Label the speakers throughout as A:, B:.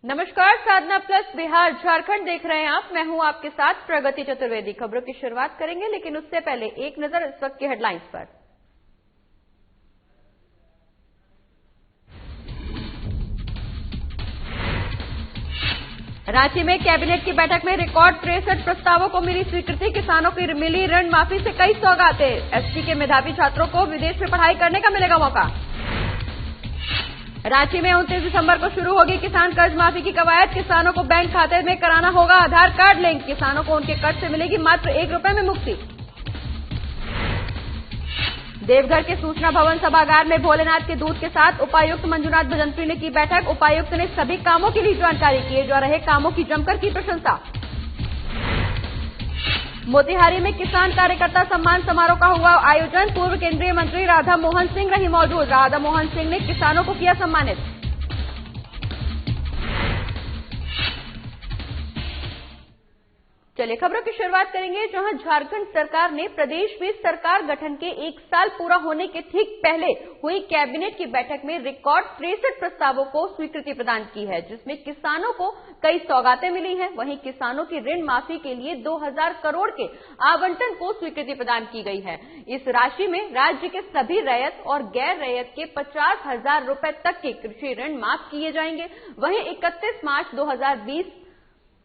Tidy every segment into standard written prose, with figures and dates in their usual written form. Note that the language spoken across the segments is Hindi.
A: नमस्कार, साधना प्लस बिहार झारखंड देख रहे हैं आप। मैं हूं आपके साथ प्रगति चतुर्वेदी। खबरों की शुरुआत करेंगे, लेकिन उससे पहले एक नजर इस वक्त की हेडलाइंस पर। रांची में कैबिनेट की बैठक में रिकॉर्ड 63 प्रस्तावों को मिली स्वीकृति। किसानों की मिली ऋण माफी से कई सौगातें। एसटी के मेधावी छात्रों को विदेश में पढ़ाई करने का मिलेगा मौका। रांची में 29 दिसंबर को शुरू होगी किसान कर्ज माफी की कवायद। किसानों को बैंक खाते में कराना होगा आधार कार्ड लिंक। किसानों को उनके कर्ज से मिलेगी मात्र ₹1 में मुक्ति। देवघर के सूचना भवन सभागार में भोलेनाथ के दूत के साथ उपायुक्त मंजुनाथ भजंत्री ने की बैठक। उपायुक्त ने सभी कामों के लिए जानकारी, किए जा रहे कामों की जमकर की प्रशंसा। मोतिहारी में किसान कार्यकर्ता सम्मान समारोह का हुआ आयोजन। पूर्व केंद्रीय मंत्री राधा मोहन सिंह रही मौजूद। राधा मोहन सिंह ने किसानों को किया सम्मानित। चलिए खबरों की शुरुआत करेंगे, जहां झारखंड सरकार ने प्रदेश में सरकार गठन के 1 साल पूरा होने के ठीक पहले हुई कैबिनेट की बैठक में रिकॉर्ड 63 प्रस्तावों को स्वीकृति प्रदान की है, जिसमें किसानों को कई सौगातें मिली हैं। वहीं किसानों की ऋण माफी के लिए 2000 करोड़ के आवंटन को स्वीकृति प्रदान की गई है। इस राशि में राज्य के सभी रैयत और गैर रैयत के 50,000 रुपए तक के कृषि ऋण माफ किए जाएंगे। वहीं 31 मार्च 2020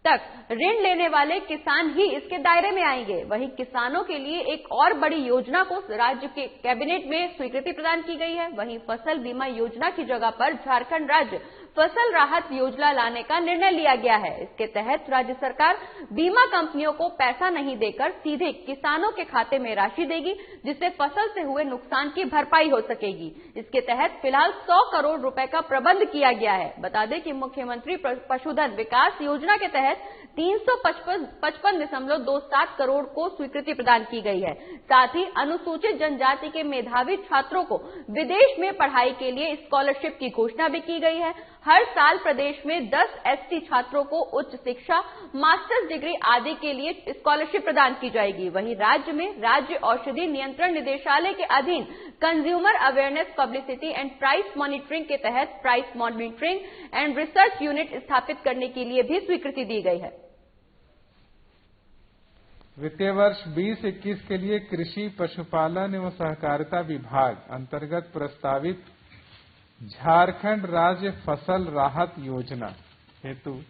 A: तक ऋण लेने वाले किसान ही इसके दायरे में आएंगे। वहीं किसानों के लिए एक और बड़ी योजना को राज्य के कैबिनेट में स्वीकृति प्रदान की गई है। वहीं फसल बीमा योजना की जगह पर झारखंड राज्य फसल राहत योजना लाने का निर्णय लिया गया है। इसके तहत राज्य सरकार बीमा कंपनियों को पैसा नहीं देकर सीधे किसानों के खाते में राशि देगी, जिससे फसल से हुए नुकसान की भरपाई हो सकेगी। इसके तहत फिलहाल 100 करोड़ रुपए का प्रबंध किया गया है। बता दें कि मुख्यमंत्री पशुधन विकास योजना के तहत 355.27 करोड़ को स्वीकृति प्रदान की गई है। साथ ही अनुसूचित जनजाति के मेधावी छात्रों को विदेश में पढ़ाई के लिए स्कॉलरशिप की घोषणा भी की गई है। हर साल प्रदेश में 10 एसटी छात्रों को उच्च शिक्षा, मास्टर्स डिग्री आदि के लिए स्कॉलरशिप प्रदान की जाएगी। वहीं राज्य में राज्य औषधि नियंत्रण निदेशालय के अधीन consumer awareness, publicity and price monitoring के तहत price monitoring and research unit स्थापित करने के लिए भी स्वीकृति दी गई है।
B: वित्तीय वर्ष 2021 के लिए कृषि, पशुपालन एवं सहकारिता विभाग अंतर्गत प्रस्तावित झारखंड राज्य फसल राहत योजना हेतु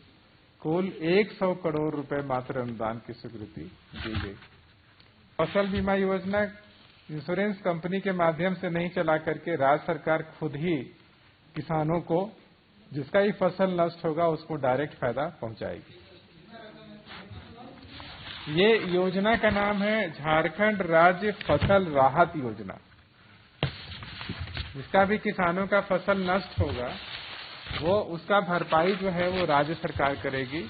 B: कुल 100 करोड़ रुपए मात्र अनुदान की स्वीकृति दी गई। फसल बीमा योजना इंश्योरेंस कंपनी के माध्यम से नहीं चला करके राज्य सरकार खुद ही किसानों को जिसका ही फसल नष्ट होगा उसको डायरेक्ट फायदा पहुंचाएगी। ये योजना का नाम है झारखंड राज्य फसल राहत योजना। जिसका भी किसानों का फसल नष्ट होगा वो उसका भरपाई जो है वो राज्य सरकार करेगी।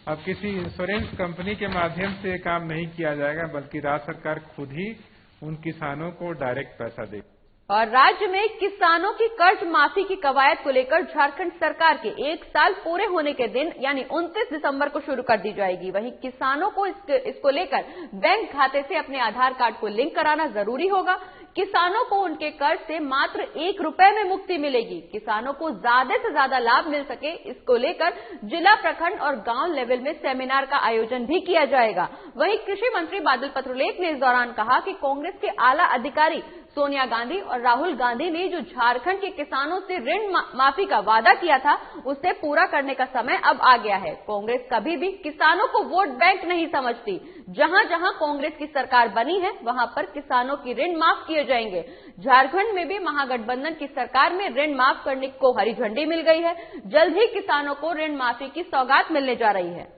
B: अब किसी इंश्योरेंस कंपनी के माध्यम से ये काम नहीं किया जाएगा, बल्कि राज्य सरकार खुद ही उन किसानों को डायरेक्ट पैसा देगी।
A: और राज्य में किसानों की कर्ज माफी की कवायद को लेकर झारखंड सरकार के 1 साल पूरे होने के दिन यानी 29 दिसंबर को शुरू कर दी जाएगी। वहीं किसानों को इसको लेकर बैंक खाते से अपने आधार कार्ड को लिंक कराना जरूरी होगा। किसानों को उनके कर्ज से मात्र ₹1 में मुक्ति मिलेगी। किसानों को ज्यादा से ज्यादा लाभ मिल सके, इसको लेकर जिला, प्रखंड और गांव लेवल में सेमिनार का आयोजन भी किया जाएगा। वहीं कृषि मंत्री बादल पत्रलेख ने इस दौरान कहा कि कांग्रेस के आला अधिकारी सोनिया गांधी और राहुल गांधी ने जो झारखंड के किसानों से ऋण माफी का वादा किया था, उसे पूरा करने का समय अब आ गया है। कांग्रेस कभी भी किसानों को वोट बैंक नहीं समझती। जहां जहां कांग्रेस की सरकार बनी है, वहां पर किसानों की ऋण माफ किए जाएंगे। झारखंड में भी महागठबंधन की सरकार में ऋण माफ करने को हरी झंडी मिल गई है। जल्द ही किसानों को ऋण माफी की सौगात मिलने जा रही है।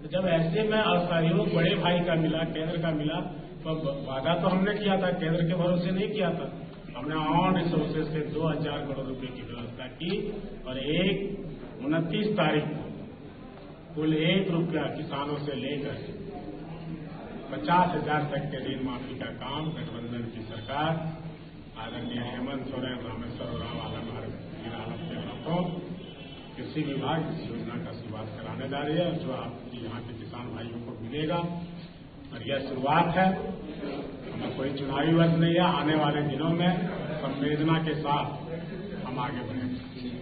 C: जब ऐसे में असहयोग बड़े भाई का मिला, केंद्र का मिला, तो वादा तो हमने किया था, केंद्र के भरोसे नहीं किया था। हमने ऑन रिसोर्सेज के 2000 करोड़ रुपए की व्यवस्था की और 29 तारीख को कुल ₹1 किसानों से लेकर 50,000 तक के ऋण माफी का काम गठबंधन की सरकार आदरणीय हेमंत सोरेन, रामेश्वर उरांव, आलम के हाथों कृषि विभाग इस योजना का शुरुआत कराने जा रही है, जो आप यहाँ के किसान भाइयों को मिलेगा। और यह शुरुआत है। कोई चुनावी वर्ष नहीं है। आने वाले दिनों में संवेदना के साथ हम आगे बढ़ेंगे।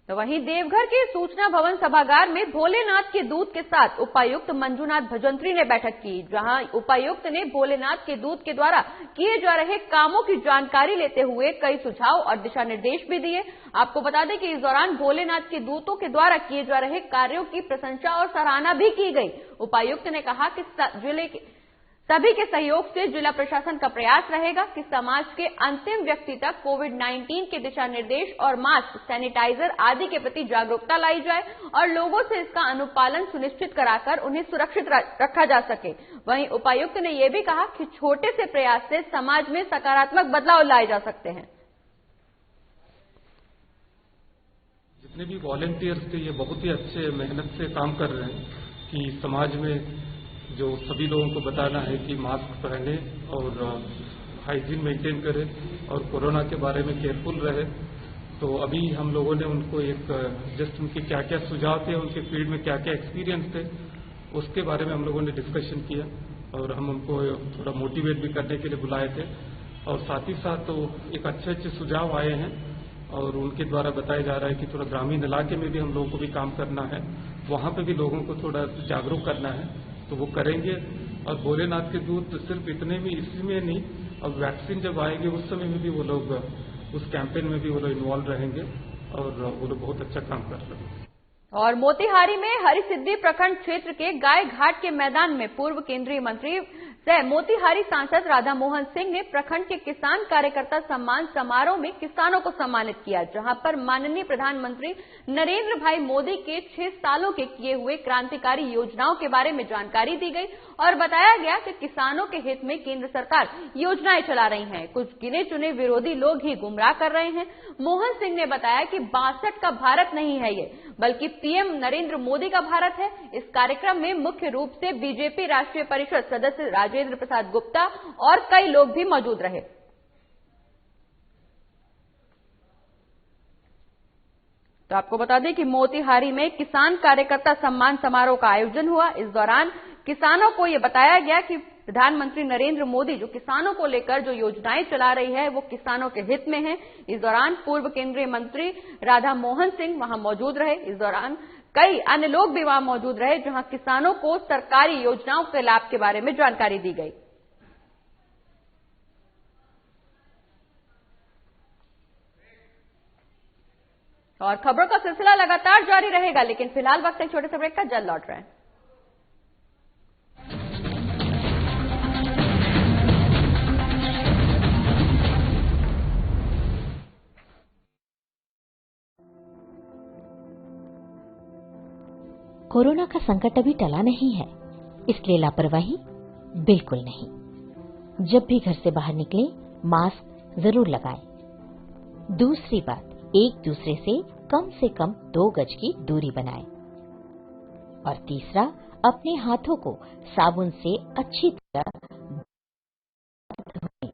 A: तो वहीं देवघर के सूचना भवन सभागार में भोलेनाथ के दूत के साथ उपायुक्त मंजूनाथ भजंत्री ने बैठक की, जहां उपायुक्त ने भोलेनाथ के दूत के द्वारा किए जा रहे कामों की जानकारी लेते हुए कई सुझाव और दिशा निर्देश भी दिए। आपको बता दें कि इस दौरान भोलेनाथ के दूतों के द्वारा किए जा रहे कार्यों की प्रशंसा और सराहना भी की गई। उपायुक्त ने कहा कि जिले के सभी के सहयोग से जिला प्रशासन का प्रयास रहेगा कि समाज के अंतिम व्यक्ति तक कोविड-19 के दिशा निर्देश और मास्क, सैनिटाइजर आदि के प्रति जागरूकता लाई जाए और लोगों से इसका अनुपालन सुनिश्चित कराकर उन्हें सुरक्षित रखा जा सके। वहीं उपायुक्त ने यह भी कहा कि छोटे से प्रयास से समाज में सकारात्मक बदलाव लाए जा सकते हैं।
D: जितने भी वॉलंटियर्स थे, ये बहुत ही अच्छे मेहनत से काम कर रहे हैं कि समाज में जो सभी लोगों को बताना है कि मास्क पहने और हाइजीन मेंटेन करें और कोरोना के बारे में केयरफुल रहे। तो अभी हम लोगों ने उनको एक जस्ट उनके क्या क्या सुझाव थे, उनके फील्ड में क्या क्या एक्सपीरियंस थे, उसके बारे में हम लोगों ने डिस्कशन किया और हम उनको थोड़ा मोटिवेट भी करने के लिए बुलाए थे। और साथ ही साथ तो एक अच्छे सुझाव आए हैं और उनके द्वारा बताया जा रहा है कि थोड़ा ग्रामीण इलाके में भी हम लोगों को भी काम करना है, वहां पे भी लोगों को थोड़ा जागरूक करना है, तो वो करेंगे। और भोलेनाथ के दूत सिर्फ इतने में इसी में नहीं, अब वैक्सीन जब आएगी उस समय में भी वो लोग उस कैंपेन में भी वो लोग इन्वॉल्व रहेंगे और वो लोग बहुत अच्छा काम कर रहे हैं।
A: और मोतिहारी में हरिसिद्धि प्रखंड क्षेत्र के गाय घाट के मैदान में पूर्व केंद्रीय मंत्री सह मोतिहारी सांसद राधा मोहन सिंह ने प्रखंड के किसान कार्यकर्ता सम्मान समारोह में किसानों को सम्मानित किया, जहां पर माननीय प्रधानमंत्री नरेंद्र भाई मोदी के 6 सालों के किए हुए क्रांतिकारी योजनाओं के बारे में जानकारी दी गई और बताया गया कि किसानों के हित में केंद्र सरकार योजनाएं चला रही है, कुछ गिने चुने विरोधी लोग ही गुमराह कर रहे हैं। मोहन सिंह ने बताया कि 62 का भारत नहीं है ये, बल्कि पीएम नरेंद्र मोदी का भारत है। इस कार्यक्रम में मुख्य रूप से बीजेपी राष्ट्रीय परिषद सदस्य राजेंद्र प्रसाद गुप्ता और कई लोग भी मौजूद रहे। तो आपको बता दें कि मोतिहारी में किसान कार्यकर्ता सम्मान समारोह का आयोजन हुआ। इस दौरान किसानों को यह बताया गया कि प्रधानमंत्री नरेंद्र मोदी जो किसानों को लेकर जो योजनाएं चला रही है वो किसानों के हित में है। इस दौरान पूर्व केंद्रीय मंत्री राधा मोहन सिंह वहां मौजूद रहे। इस दौरान कई अन्य लोग भी वहां मौजूद रहे, जहां किसानों को सरकारी योजनाओं के लाभ के बारे में जानकारी दी गई। और खबरों का सिलसिला लगातार जारी रहेगा, लेकिन फिलहाल वक्त एक छोटे से ब्रेक का। जल्द लौट रहे हैं।
E: कोरोना का संकट अभी टला नहीं है, इसलिए लापरवाही बिल्कुल नहीं। जब भी घर से बाहर निकले मास्क जरूर लगाएं। दूसरी बात, एक दूसरे से कम 2 गज की दूरी बनाएं। और तीसरा, अपने हाथों को साबुन से अच्छी तरह धोएं।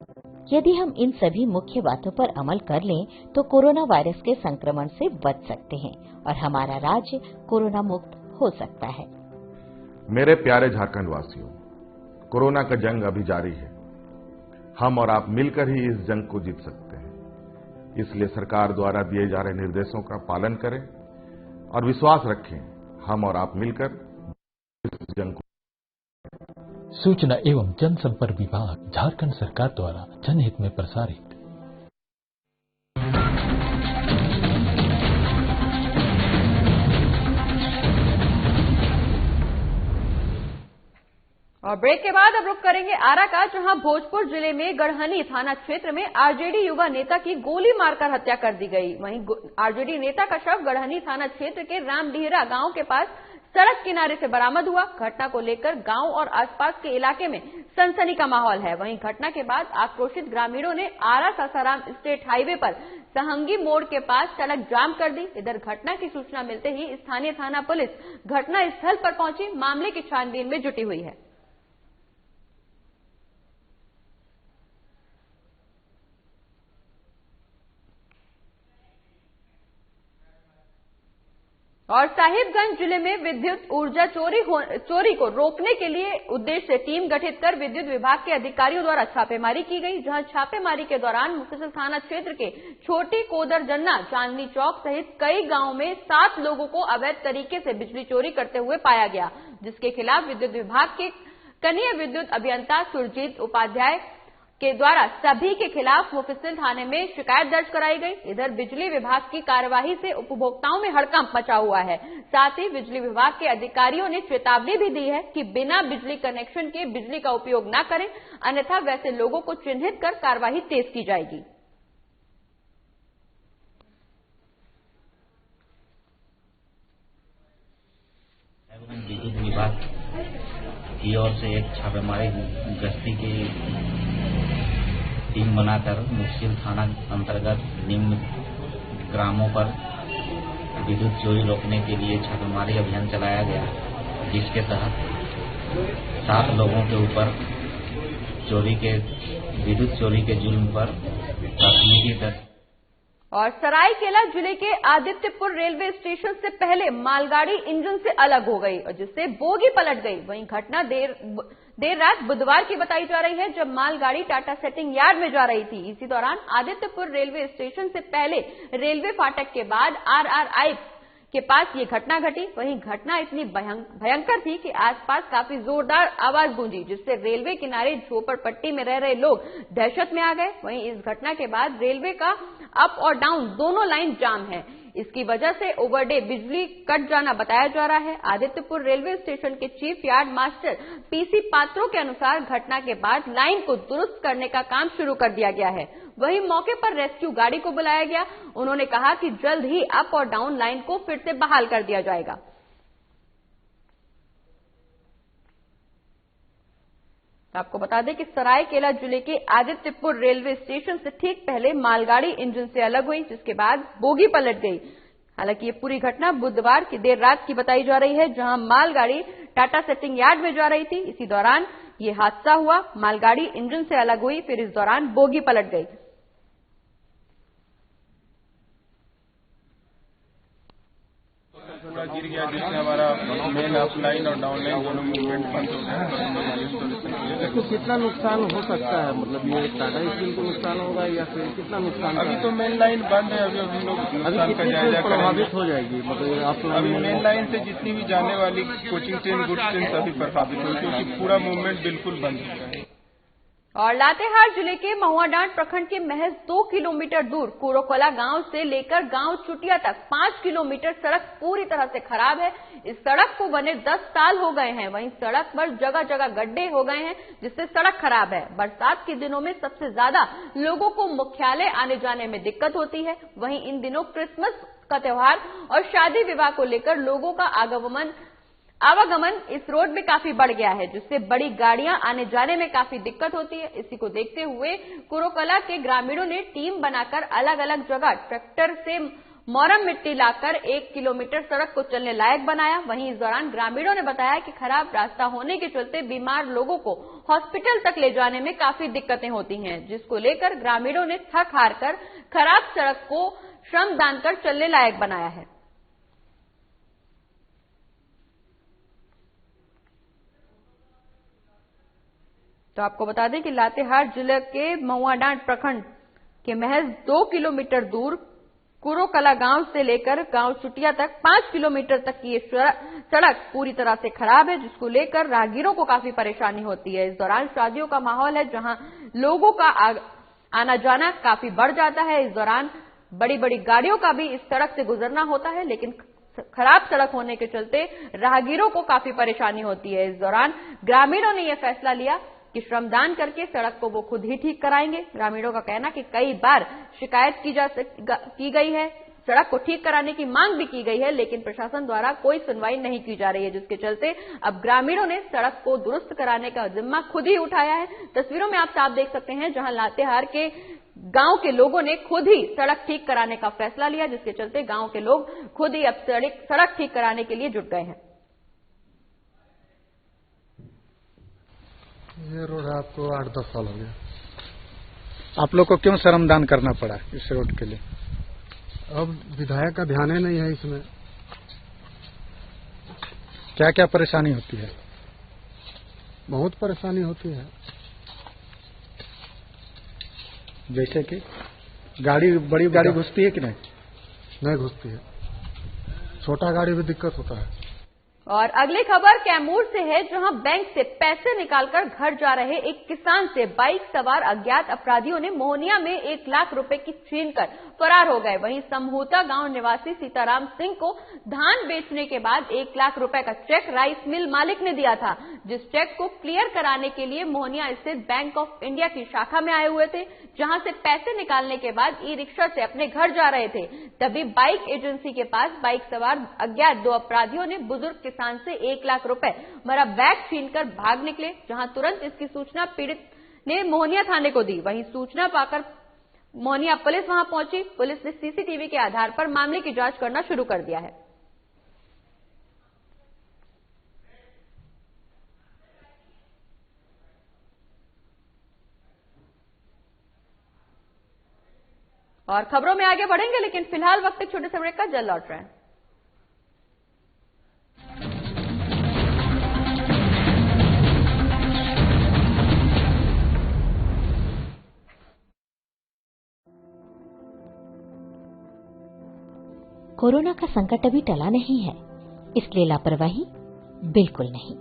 E: यदि हम इन सभी मुख्य बातों पर अमल कर लें तो कोरोना वायरस के संक्रमण से बच सकते हैं और हमारा राज्य कोरोना मुक्त हो सकता है।
F: मेरे प्यारे झारखंड वासियों, कोरोना का जंग अभी जारी है। हम और आप मिलकर ही इस जंग को जीत सकते हैं। इसलिए सरकार द्वारा दिए जा रहे निर्देशों का पालन करें और विश्वास रखें, हम और आप मिलकर इस जंग को।
G: सूचना एवं जनसंपर्क विभाग, झारखंड सरकार द्वारा जनहित में प्रसारित।
A: और ब्रेक के बाद अब रुक करेंगे आरा का, जहां भोजपुर जिले में गढ़हनी थाना क्षेत्र में आरजेडी युवा नेता की गोली मारकर हत्या कर दी गई। वहीं आरजेडी नेता का शव गढ़हनी थाना क्षेत्र के रामडीहरा गांव के पास सड़क किनारे से बरामद हुआ। घटना को लेकर गांव और आसपास के इलाके में सनसनी का माहौल है। वहीं घटना के बाद आक्रोशित ग्रामीणों ने आरा सासाराम स्टेट हाईवे पर सहंगी मोड़ के पास सड़क जाम कर दी। इधर घटना की सूचना मिलते ही स्थानीय थाना पुलिस घटना स्थल पर पहुंची मामले की छानबीन में जुटी हुई है। और साहिबगंज जिले में विद्युत ऊर्जा चोरी को रोकने के लिए उद्देश्य से टीम गठित कर विद्युत विभाग के अधिकारियों द्वारा छापेमारी की गई, जहां छापेमारी के दौरान मुफस्सिल थाना क्षेत्र के छोटी कोदरजन्ना, चांदनी चौक सहित कई गांवों में 7 लोगों को अवैध तरीके से बिजली चोरी करते हुए पाया गया, जिसके खिलाफ विद्युत विभाग के कनीय विद्युत अभियंता सुरजीत उपाध्याय के द्वारा सभी के खिलाफ मुफस्सिल थाने में शिकायत दर्ज कराई गई। इधर बिजली विभाग की कार्यवाही से उपभोक्ताओं में हड़कंप मचा हुआ है। साथ ही बिजली विभाग के अधिकारियों ने चेतावनी भी दी है कि बिना बिजली कनेक्शन के बिजली का उपयोग न करें, अन्यथा वैसे लोगों को चिन्हित कर कार्यवाही तेज की जाएगी।
H: विद्युत विभाग की ओर से एक छापेमारी गश्ती की टीम बनाकर मुफस्सिल थाना अंतर्गत निम्न ग्रामों पर विद्युत चोरी रोकने के लिए छापेमारी अभियान चलाया गया, जिसके तहत 7 लोगों के ऊपर विद्युत चोरी के जुर्म पर प्राथमिकी दर्ज।
A: और सरायकेला जिले के आदित्यपुर रेलवे स्टेशन से पहले मालगाड़ी इंजन से अलग हो गई और जिससे बोगी पलट गई। वहीं घटना देर रात बुधवार की बताई जा रही है, जब मालगाड़ी टाटा सेटिंग यार्ड में जा रही थी। इसी दौरान आदित्यपुर रेलवे स्टेशन से पहले रेलवे फाटक के बाद RRI के पास ये घटना घटी। वहीं घटना इतनी भयंकर थी कि आसपास काफी जोरदार आवाज गूंजी, जिससे रेलवे किनारे झोपड़पट्टी में रह रहे लोग दहशत में आ गए। वहीं इस घटना के बाद रेलवे का अप और डाउन दोनों लाइन जाम है। इसकी वजह से ओवरडे बिजली कट जाना बताया जा रहा है। आदित्यपुर रेलवे स्टेशन के चीफ यार्ड मास्टर PC पात्रों के अनुसार घटना के बाद लाइन को दुरुस्त करने का काम शुरू कर दिया गया है। वहीं मौके पर रेस्क्यू गाड़ी को बुलाया गया। उन्होंने कहा कि जल्द ही अप और डाउन लाइन को फिर से बहाल कर दिया जाएगा। आपको बता दें कि सरायकेला जिले के आदित्यपुर रेलवे स्टेशन से ठीक पहले मालगाड़ी इंजन से अलग हुई, जिसके बाद बोगी पलट गई। हालांकि ये पूरी घटना बुधवार की देर रात की बताई जा रही है, जहां मालगाड़ी टाटा सेटिंग यार्ड में जा रही थी। इसी दौरान ये हादसा हुआ, मालगाड़ी इंजन से अलग हुई, फिर इस दौरान बोगी पलट गई।
I: गिर गया, जिससे हमारा मेन अप लाइन और डाउन लाइन दोनों मूवमेंट बंद हो गया।
J: तो कितना नुकसान हो सकता है? मतलब ये टाटा स्टील को नुकसान होगा या फिर कितना नुकसान?
I: अभी तो मेन लाइन बंद है, अभी लोग नुकसान का जायजा
J: प्रभावित हो जाएगी। मतलब
I: अभी मेन लाइन से जितनी भी जाने वाली कोचिंग ट्रेन, गुड्स ट्रेन सभी प्रभावित हुई, क्योंकि पूरा मूवमेंट बिल्कुल बंद हो गया है।
A: और लातेहार जिले के महुआडांड प्रखंड के महज 2 किलोमीटर दूर कुरोकोला गांव से लेकर गांव चुटिया तक 5 किलोमीटर सड़क पूरी तरह से खराब है। इस सड़क को बने 10 साल हो गए हैं। वहीं सड़क पर जगह जगह गड्ढे हो गए हैं, जिससे सड़क खराब है। बरसात के दिनों में सबसे ज्यादा लोगों को मुख्यालय आने जाने में दिक्कत होती है। वहीं इन दिनों क्रिसमस का त्योहार और शादी विवाह को लेकर लोगों का आवागमन इस रोड में काफी बढ़ गया है, जिससे बड़ी गाड़ियां आने जाने में काफी दिक्कत होती है। इसी को देखते हुए कुरोकोला के ग्रामीणों ने टीम बनाकर अलग अलग जगह ट्रैक्टर से मोरम मिट्टी लाकर 1 किलोमीटर सड़क को चलने लायक बनाया। वहीं इस दौरान ग्रामीणों ने बताया कि खराब रास्ता होने के चलते बीमार लोगों को हॉस्पिटल तक ले जाने में काफी दिक्कतें होती हैं, जिसको लेकर ग्रामीणों ने थक हार कर खराब सड़क को श्रमदान कर चलने लायक बनाया है। तो आपको बता दें कि लातेहार जिले के महुआडांड प्रखंड के महज 2 किलोमीटर दूर कुरोकला गांव से लेकर गांव चुटिया तक 5 किलोमीटर तक की ये सड़क पूरी तरह से खराब है, जिसको लेकर राहगीरों को काफी परेशानी होती है। इस दौरान शादियों का माहौल है, जहां लोगों का आना जाना काफी बढ़ जाता है। इस दौरान बड़ी बड़ी गाड़ियों का भी इस सड़क से गुजरना होता है, लेकिन खराब सड़क होने के चलते राहगीरों को काफी परेशानी होती है। इस दौरान ग्रामीणों ने यह फैसला लिया कि श्रमदान करके सड़क को वो खुद ही ठीक कराएंगे। ग्रामीणों का कहना कि कई बार शिकायत की गई है, सड़क को ठीक कराने की मांग भी की गई है, लेकिन प्रशासन द्वारा कोई सुनवाई नहीं की जा रही है, जिसके चलते अब ग्रामीणों ने सड़क को दुरुस्त कराने का जिम्मा खुद ही उठाया है। तस्वीरों में आप साफ देख सकते हैं, जहां लातेहार के गांव के लोगों ने खुद ही सड़क ठीक कराने का फैसला लिया, जिसके चलते गांव के लोग खुद ही अब सड़क ठीक कराने के लिए जुट गए हैं।
J: ये रोड आपको 8-10 साल हो गया। आप लोग को क्यों श्रमदान करना पड़ा इस रोड के लिए? अब विधायक का ध्यान ही नहीं है इसमें।
K: क्या क्या परेशानी होती है?
L: बहुत परेशानी होती है।
K: जैसे कि बड़ी गाड़ी घुसती है कि नहीं?
L: नहीं घुसती है, छोटा गाड़ी भी दिक्कत होता है।
A: और अगली खबर कैमूर से है, जहां बैंक से पैसे निकालकर घर जा रहे एक किसान से बाइक सवार अज्ञात अपराधियों ने मोहनिया में 1 लाख रुपए की छीनकर फरार हो गए। वहीं समहूता गांव निवासी सीताराम सिंह को धान बेचने के बाद 1 लाख रुपए का चेक राइस मिल मालिक ने दिया था, जिस चेक को क्लियर कराने के लिए मोहनिया स्थित बैंक ऑफ इंडिया की शाखा में आए हुए थे, जहां से पैसे निकालने के बाद ई रिक्शा से अपने घर जा रहे थे। तभी बाइक एजेंसी के पास बाइक सवार अज्ञात 2 अपराधियों ने बुजुर्ग किसान से 1 लाख रुपए भरा बैग छीनकर भाग निकले, जहां तुरंत इसकी सूचना पीड़ित ने मोहनिया थाने को दी। वहीं सूचना पाकर मोहनिया पुलिस वहां पहुंची। पुलिस ने सीसीटीवी के आधार पर मामले की जांच करना शुरू कर दिया है। और खबरों में आगे बढ़ेंगे, लेकिन फिलहाल वक्त एक छोटे से ब्रेक का, जल्द लौट रहे हैं।
E: कोरोना का संकट अभी टला नहीं है, इसलिए लापरवाही बिल्कुल नहीं।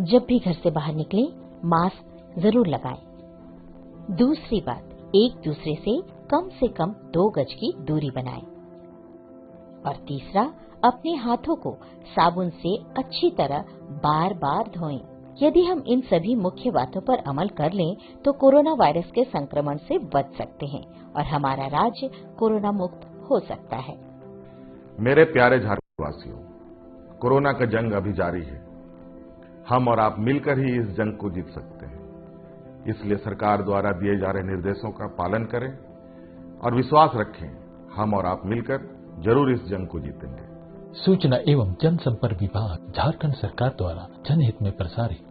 E: जब भी घर से बाहर निकले मास्क जरूर लगाएं। दूसरी बात, एक दूसरे से कम 2 गज की दूरी बनाएं। और तीसरा, अपने हाथों को साबुन से अच्छी तरह बार बार धोएं। यदि हम इन सभी मुख्य बातों पर अमल कर लें तो कोरोना वायरस के संक्रमण से बच सकते हैं और हमारा राज्य कोरोना मुक्त हो सकता है।
F: मेरे प्यारे झारखंड वासियों, कोरोना का जंग अभी जारी है। हम और आप मिलकर ही इस जंग को जीत सकते हैं। इसलिए सरकार द्वारा दिए जा रहे निर्देशों का पालन करें और विश्वास रखें, हम और आप मिलकर जरूर इस जंग को जीतेंगे।
G: सूचना एवं जनसंपर्क विभाग, झारखंड सरकार द्वारा जनहित में प्रसारित।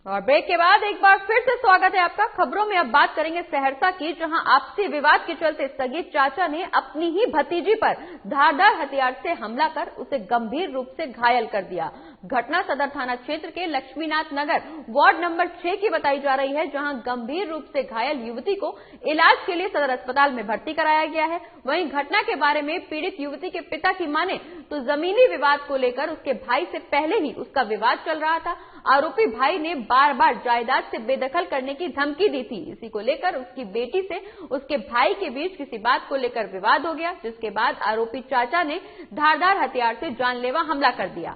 A: और ब्रेक के बाद एक बार फिर से स्वागत है आपका। खबरों में अब बात करेंगे सहरसा की, जहां आपसी विवाद के चलते सगे चाचा ने अपनी ही भतीजी पर धारदार हथियार से हमला कर उसे गंभीर रूप से घायल कर दिया। घटना सदर थाना क्षेत्र के लक्ष्मीनाथ नगर वार्ड नंबर 6 की बताई जा रही है, जहां गंभीर रूप से घायल युवती को इलाज के लिए सदर अस्पताल में भर्ती कराया गया है। वहीं घटना के बारे में पीड़ित युवती के पिता की माने तो जमीनी विवाद को लेकर उसके भाई से पहले ही उसका विवाद चल रहा था। आरोपी भाई ने बार बार जायदाद से बेदखल करने की धमकी दी थी। इसी को लेकर उसकी बेटी से उसके भाई के बीच किसी बात को लेकर विवाद हो गया, जिसके बाद आरोपी चाचा ने धारदार हथियार से जानलेवा हमला कर दिया।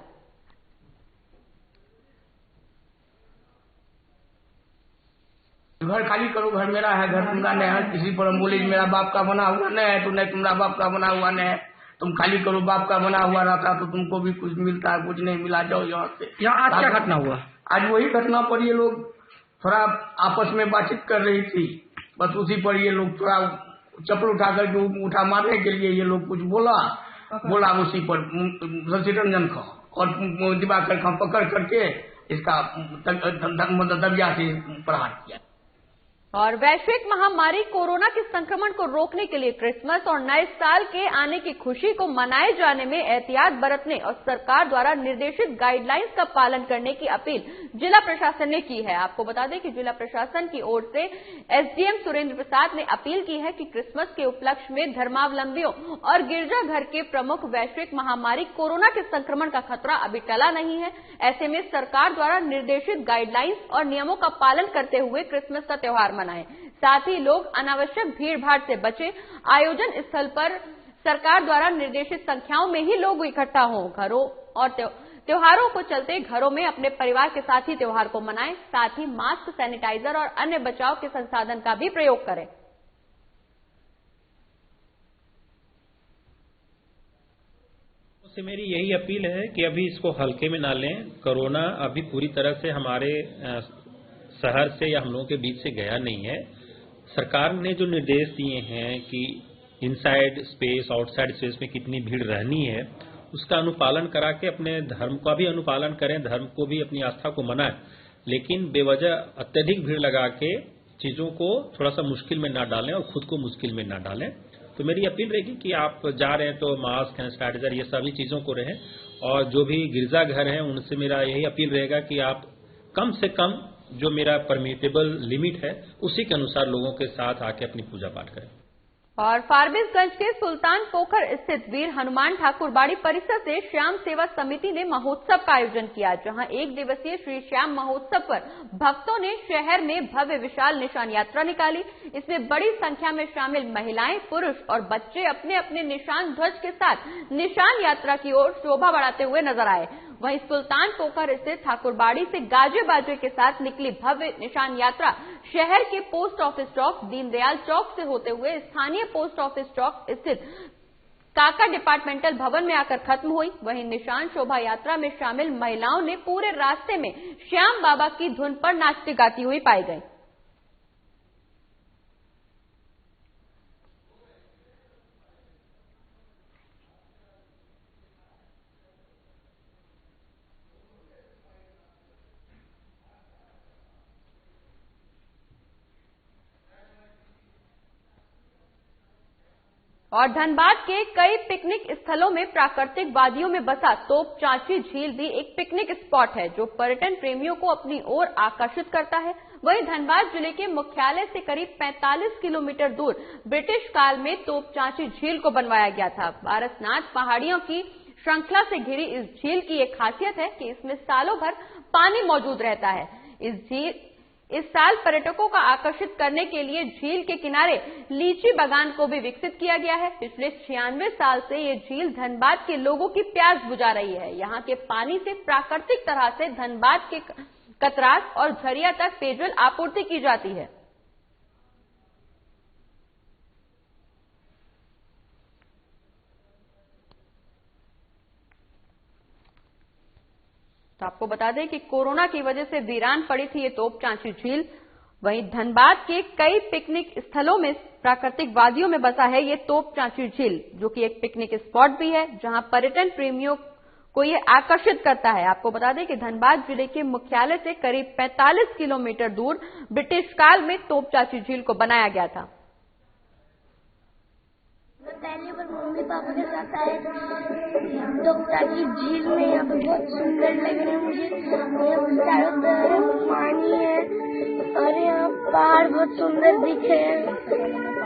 M: घर खाली करो, घर मेरा है, घर तुम्हारा नहीं है। किसी पर हम बोले मेरा बाप का बना हुआ नहीं है, तो नहीं तुम्हारा बाप का बना हुआ नहीं है, तुम खाली करो। बाप का बना हुआ रहता तो तुमको भी कुछ मिलता है, कुछ नहीं मिला, जाओ यहाँ से। यहाँ आज क्या घटना हुआ? आज वही घटना पर ये लोग थोड़ा आपस में बातचीत कर रही थी, बस उसी पर ये लोग थोड़ा चप्पल उठा करके उठा मारने के लिए ये लोग कुछ बोला उसी पर शशि रंजन का, और दिवाकर का पकड़ करके इसका दबिया से प्रहार किया।
A: और वैश्विक महामारी कोरोना के संक्रमण को रोकने के लिए क्रिसमस और नए साल के आने की खुशी को मनाए जाने में एहतियात बरतने और सरकार द्वारा निर्देशित गाइडलाइंस का पालन करने की अपील जिला प्रशासन ने की है। आपको बता दें कि जिला प्रशासन की ओर से एसडीएम सुरेंद्र प्रसाद ने अपील की है कि क्रिसमस के उपलक्ष्य में धर्मावलंबियों और गिरजाघर के प्रमुख वैश्विक महामारी कोरोना के संक्रमण का खतरा अभी टला नहीं है। ऐसे में सरकार द्वारा निर्देशित गाइडलाइंस और नियमों का पालन करते हुए क्रिसमस का त्योहार मनाएं। साथ ही लोग अनावश्यक भीड़भाड़ से बचें। आयोजन स्थल पर सरकार द्वारा निर्देशित संख्याओं में ही लोग इकट्ठा हों। घरों और त्योहारों को चलते घरों में अपने परिवार के साथ ही त्योहार को मनाएं। साथ ही मास्क, सैनिटाइजर और अन्य बचाव के संसाधन का भी प्रयोग करें।
N: से मेरी यही अपील है कि अभी इसको हल्के में ना लें। कोरोना अभी पूरी तरह से हमारे शहर से या हम लोगों के बीच से गया नहीं है। सरकार ने जो निर्देश दिए हैं कि इनसाइड स्पेस, आउटसाइड स्पेस में कितनी भीड़ रहनी है, उसका अनुपालन करा के अपने धर्म का भी अनुपालन करें, धर्म को भी, अपनी आस्था को मनाएं। लेकिन बेवजह अत्यधिक भीड़ लगा के चीजों को थोड़ा सा मुश्किल में ना डालें और खुद को मुश्किल में ना डालें। तो मेरी अपील रहेगी कि आप जा रहे हैं तो मास्क, हैंड सैनिटाइजर, ये सभी चीजों को रहें। और जो भी गिरजाघर हैं उनसे मेरा यही अपील रहेगा कि आप कम से कम जो मेरा परमिटेबल लिमिट है उसी के अनुसार लोगों के साथ आके अपनी पूजा पाठ करें।
A: और फारबिसगंज के सुल्तान पोखर स्थित वीर हनुमान ठाकुरबाड़ी परिसर से श्याम सेवा समिति ने महोत्सव का आयोजन किया, जहां 1 दिवसीय श्री श्याम महोत्सव पर भक्तों ने शहर में भव्य विशाल निशान यात्रा निकाली। इसमें बड़ी संख्या में शामिल महिलाएं, पुरुष और बच्चे अपने अपने निशान ध्वज के साथ निशान यात्रा की ओर शोभा बढ़ाते हुए नजर आए। वहीं सुल्तान पोखर स्थित ठाकुरबाड़ी से गाजे बाजे के साथ निकली भव्य निशान यात्रा शहर के पोस्ट ऑफिस चौक, दीनदयाल चौक से होते हुए स्थानीय पोस्ट ऑफिस चौक स्थित काका डिपार्टमेंटल भवन में आकर खत्म हुई। वहीं निशान शोभा यात्रा में शामिल महिलाओं ने पूरे रास्ते में श्याम बाबा की धुन पर नाचती गाती हुई पाई गई। और धनबाद के कई पिकनिक स्थलों में प्राकृतिक वादियों में बसा तोप चांची झील भी एक पिकनिक स्पॉट है, जो पर्यटन प्रेमियों को अपनी ओर आकर्षित करता है। वहीं धनबाद जिले के मुख्यालय से करीब 45 किलोमीटर दूर ब्रिटिश काल में तोप चांची झील को बनवाया गया था। पारसनाथ पहाड़ियों की श्रृंखला से घिरी इस झील की एक खासियत है कि इसमें सालों भर पानी मौजूद रहता है। इस साल पर्यटकों को आकर्षित करने के लिए झील के किनारे लीची बागान को भी विकसित किया गया है। पिछले 96 साल से ये झील धनबाद के लोगों की प्यास बुझा रही है। यहाँ के पानी से प्राकृतिक तरह से धनबाद के कतरास और झरिया तक पेयजल आपूर्ति की जाती है। तो आपको बता दें कि कोरोना की वजह से वीरान पड़ी थी ये तोप चांची झील। वहीं धनबाद के कई पिकनिक स्थलों में प्राकृतिक वादियों में बसा है ये तोप चांची झील, जो कि एक पिकनिक स्पॉट भी है, जहां पर्यटन प्रेमियों को ये आकर्षित करता है। आपको बता दें कि धनबाद जिले के मुख्यालय से करीब 45 किलोमीटर दूर ब्रिटिश काल में तोप चांची झील को बनाया गया था।
O: पहली बार मम्मी पापा के साथ आए तोप चांची झील में, यहाँ पे बहुत सुंदर लग रहे हैं मुझे। यहाँ चारों तरफ पानी है और यहाँ पहाड़ बहुत सुंदर दिख रहे हैं।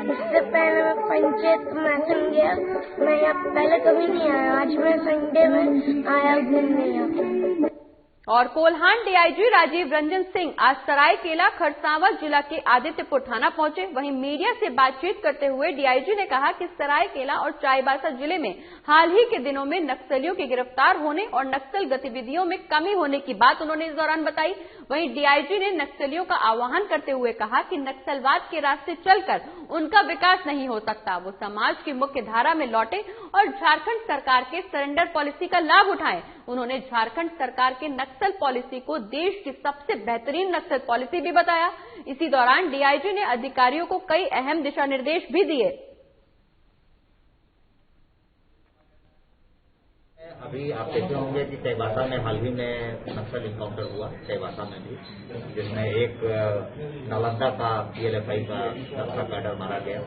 O: इससे पहले मैं पंचायत मैथन गया, मैं यहाँ पहले कभी नहीं आया, आज मैं संडे में आया घूमने यहाँ।
A: और कोल्हान डीआईजी राजीव रंजन सिंह आज सरायकेला खरसावां जिला के आदित्यपुर थाना पहुंचे। वहीं मीडिया से बातचीत करते हुए डीआईजी ने कहा कि सरायकेला और चाईबासा जिले में हाल ही के दिनों में नक्सलियों के गिरफ्तार होने और नक्सल गतिविधियों में कमी होने की बात उन्होंने इस दौरान बताई। वहीं डीआईजी ने नक्सलियों का आह्वान करते हुए कहा कि नक्सलवाद के रास्ते चलकर उनका विकास नहीं हो सकता, वो समाज की मुख्य धारा में लौटे और झारखंड सरकार के सरेंडर पॉलिसी का लाभ उठाएं। उन्होंने झारखंड सरकार के नक्सल पॉलिसी को देश की सबसे बेहतरीन नक्सल पॉलिसी भी बताया। इसी दौरान डीआईजी ने अधिकारियों को कई अहम दिशा निर्देश भी दिए।
H: अभी आप देखते होंगे कि चाईबासा में हाल ही में नक्सल इनकाउंटर हुआ, चाईबासा में भी, जिसमें एक नालंदा का पीएलएफआई का नक्सल कैडर मारा गया,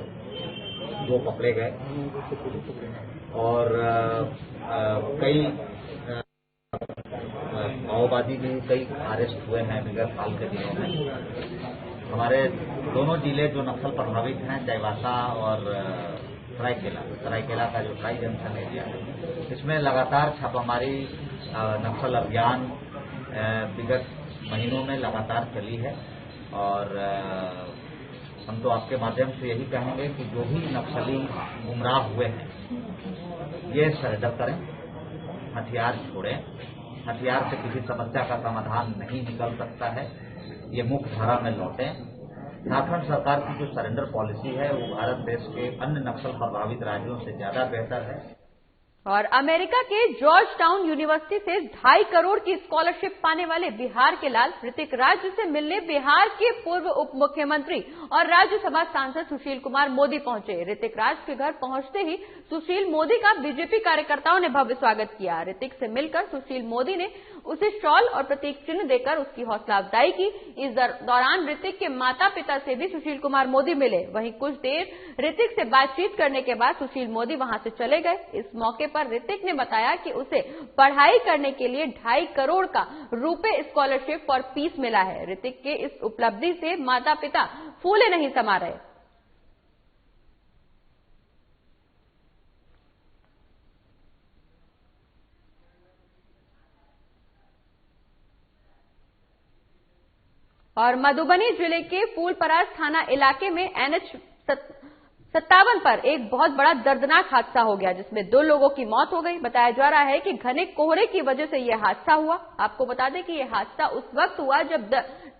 H: 2 पकड़े गए और कई माओवादी भी कई अरेस्ट हुए हैं विगत साल के दिनों में। हमारे दोनों जिले जो नक्सल प्रभावित हैं, चाईबासा और सरायकेला का जो ट्राई जंक्शन एरिया है, इसमें लगातार छापामारी नक्सल अभियान विगत महीनों में लगातार चली है। और हम तो आपके माध्यम से यही कहेंगे कि जो भी नक्सली गुमराह हुए हैं ये सरेंडर करें, हथियार छोड़ें। हथियार से किसी समस्या का समाधान नहीं निकल सकता है, ये मुख्य धारा में लौटें। झारखंड सरकार की जो सरेंडर पॉलिसी है वो भारत देश के अन्य नक्सल प्रभावित राज्यों से ज्यादा बेहतर है।
A: और अमेरिका के जॉर्ज टाउन यूनिवर्सिटी से 2.5 करोड़ की स्कॉलरशिप पाने वाले बिहार के लाल ऋतिक राज से मिलने बिहार के पूर्व उप मुख्यमंत्री और राज्यसभा सांसद सुशील कुमार मोदी पहुंचे। ऋतिक राज के घर पहुंचते ही सुशील मोदी का बीजेपी कार्यकर्ताओं ने भव्य स्वागत किया। ऋतिक से मिलकर सुशील मोदी ने उसे शॉल और प्रतीक चिन्ह देकर उसकी हौसला अफजाई की। इस दौरान ऋतिक के माता पिता से भी सुशील कुमार मोदी मिले। वहीं कुछ देर ऋतिक से बातचीत करने के बाद सुशील मोदी वहां से चले गए। इस मौके पर ऋतिक ने बताया कि उसे पढ़ाई करने के लिए 2.5 करोड़ का रुपए स्कॉलरशिप फॉर पीस मिला है। ऋतिक के इस उपलब्धि से माता पिता फूले नहीं समा रहे। और मधुबनी जिले के फूलपरास थाना इलाके में NH 57 पर एक बहुत बड़ा दर्दनाक हादसा हो गया, जिसमें 2 लोगों की मौत हो गई। बताया जा रहा है कि घने कोहरे की वजह से यह हादसा हुआ। आपको बता दें कि यह हादसा उस वक्त हुआ जब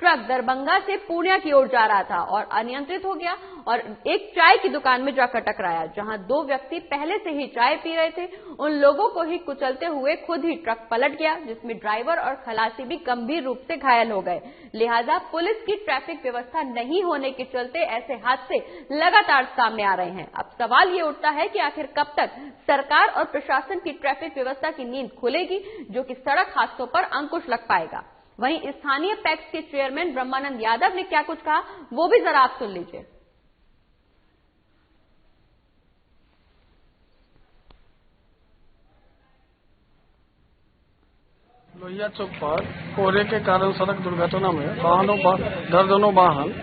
A: ट्रक दरभंगा से पूर्णिया की ओर जा रहा था और अनियंत्रित हो गया और एक चाय की दुकान में जाकर टकराया, जहां 2 व्यक्ति पहले से ही चाय पी रहे थे। उन लोगों को ही कुचलते हुए खुद ही ट्रक पलट गया, जिसमें ड्राइवर और खलासी भी गंभीर रूप से घायल हो गए। लिहाजा पुलिस की ट्रैफिक व्यवस्था नहीं होने के चलते ऐसे हादसे लगातार सामने आ रहे हैं। अब सवाल ये उठता है कि आखिर कब तक सरकार और प्रशासन की ट्रैफिक व्यवस्था की नींद खुलेगी, जो कि सड़क हादसों पर अंकुश लग पाएगा। वहीं स्थानीय पैक्स के चेयरमैन ब्रह्मानंद यादव ने क्या कुछ कहा, वो भी जरा आप सुन लीजिए।
P: लोहिया चौक पर कोहरे के कारण सड़क दुर्घटना में वाहनों पर दर्जनों वाहन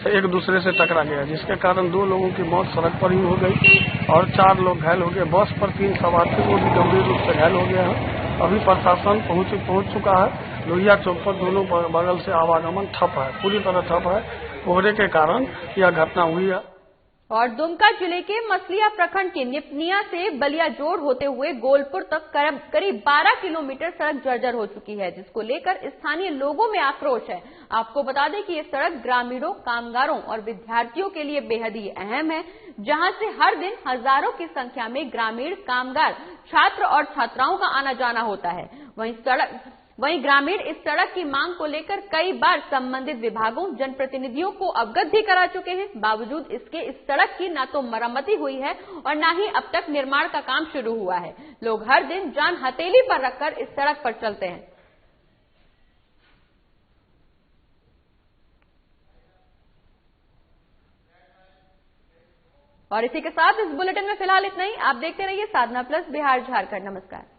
P: एक दूसरे से टकरा गया, जिसके कारण 2 लोगों की मौत सड़क पर ही हो गई और 4 लोग घायल हो गए। बस पर 3 सवार थे, वो भी गंभीर रूप से घायल हो गए हैं। अभी प्रशासन पहुंच चुका है। लोहिया चौक पर दोनों बगल से आवागमन ठप है, पूरी तरह ठप है। कोहरे के कारण यह घटना हुई है।
A: और दुमका जिले के मसलिया प्रखंड के निपनिया से बलिया जोड़ होते हुए गोलपुर तक करीब 12 किलोमीटर सड़क जर्जर हो चुकी है, जिसको लेकर स्थानीय लोगों में आक्रोश है। आपको बता दें कि ये सड़क ग्रामीणों, कामगारों और विद्यार्थियों के लिए बेहद ही अहम है, जहां से हर दिन हजारों की संख्या में ग्रामीण, कामगार, छात्र और छात्राओं का आना जाना होता है। वहीं ग्रामीण इस सड़क की मांग को लेकर कई बार संबंधित विभागों, जनप्रतिनिधियों को अवगत भी करा चुके हैं। बावजूद इसके इस सड़क की न तो मरम्मती हुई है और न ही अब तक निर्माण का काम शुरू हुआ है। लोग हर दिन जान हथेली पर रखकर इस सड़क पर चलते हैं। और इसी के साथ इस बुलेटिन में फिलहाल इतना ही। आप देखते रहिए साधना प्लस बिहार झारखंड। नमस्कार।